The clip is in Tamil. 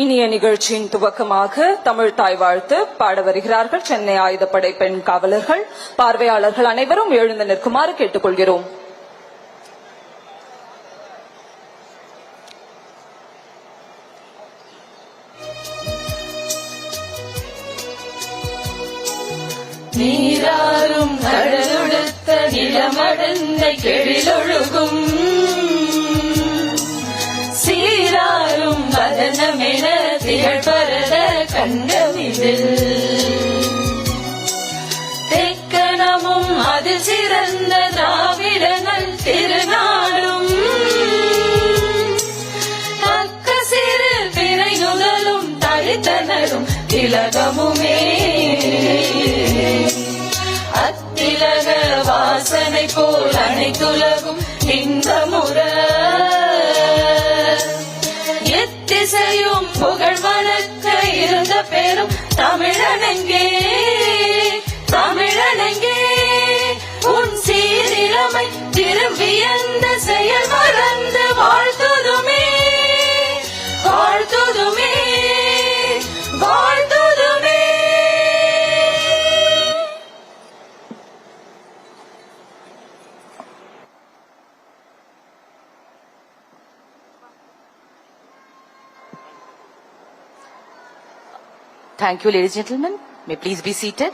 இனிய நிகழ்ச்சியின் துவக்கமாக தமிழ் தாய் வாழ்த்து பாட வருகிறார்கள் சென்னை ஆயுதப்படை பெண் காவலர்கள். பார்வையாளர்கள் அனைவரும் எழுந்து நிற்குமாறு கேட்டுக்கொள்கிறோம். நீராறும் கடலுடுத்த நிலமடந்த கெழிலொழுகும் சீராறும் வதனமென திகழ்பரத கண்டமிதில் தெக்கணமும் அது சிறந்த திராவிடங்கள் திருநாடும் தக்க சிறு பிறை நுதலும் தரித்தனரும் திலகமுமே அத்திலக வாசனை போல் அனைத்துலகும் இன்பமுற எத்திசையும் புகழ் வணக்க இருந்த பெரும் தமிழனெங்கே தமிழனெங்கே உன் சீரிழமை திரும்பி அந்த செயல் மறந்து வாழ்த்துதுமே வாழ்த்துதுமே வாழ்த்துதுமே. Thank you, ladies and gentlemen. May please be seated.